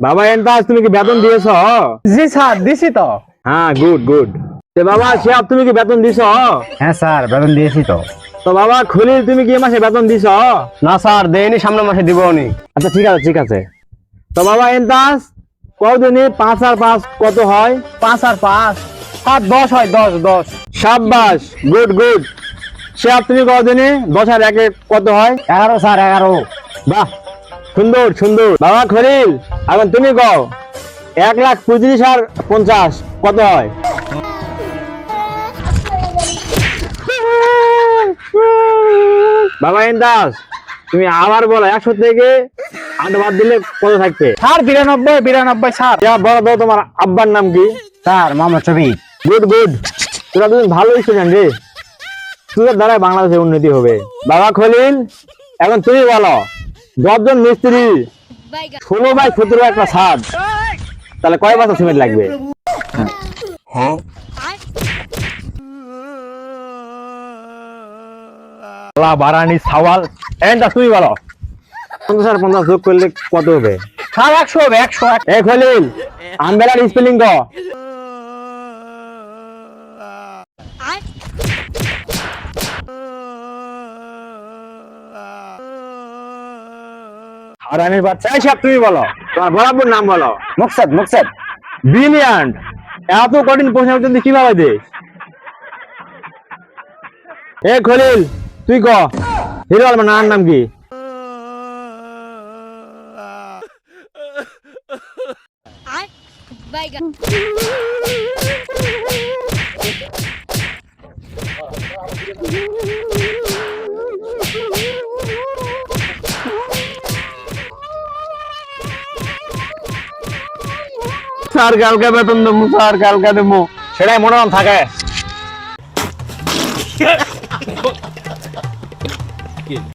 বাবা এন্তাজ তুমি কি বেতন দিয়েছো? জি স্যার দিছি তো। হ্যাঁ গুড গুড। তো বাবা শিহাব তুমি কি বেতন দিছো? হ্যাঁ স্যার বেতন দিয়েছি তো। তো বাবা খলিল তুমি কি এ মাসে বেতন দিছো? না স্যার দেয়নি, সামনের মাসে দিব উনি। আচ্ছা ঠিক আছে ঠিক আছে। তো বাবা এন্তাজ কতদিনে 5 আর 5 কত হয়? 5 আর 5 আর 10 হয়, 10। সাব্বাস গুড গুড। শিহাব তুমি কতদিনে 10 আর 1 কত হয়? 11 স্যার 11। বাহ সুন্দর সুন্দর। বাবা খলিল এখন তুমি কও 1,25,000 আর 50 কত হয়? বাবা এন্দাজ তুমি আবার বলো 100 থেকে 8 বাদ দিলে কত থাকবে? Sir 92 sir. যা বলো দাও তোমার আব্বার নাম কি? Sir Mohammad Shafiq. Good good. তোরা দুজন ভালো স্টুডেন্ট রে, তোদের দ্বারা বাংলাদেশের উন্নতি হবে। বাবা খলিল এখন তুমি বলো 10 জন মিস্ত্রি 16x17 একটা ছাদ, তাহলে কয় বস্তা সিমেন্ট লাগবে? বারানি সাওয়াল এন্ড তুমি বলো 50 আর 50 যোগ করলে কত হবে? স্যার 100 হবে 100। এ খলিল আমবেলার স্পেলিং কো? হারানির বাচ্চা সব তুমি বলো, তোমার বরাবর নাম বলো। মুকসেদ। ব্রিলিয়ান্ট। এত কঠিন প্রশ্ন তুমি কিভাবে দে? এ খলিল তুই ক হিরো আলমের নানার নাম কি? স্যার কালকে বেতন দেবো, স্যার কালকে দেবো, সেটাই মনোরম থাকে।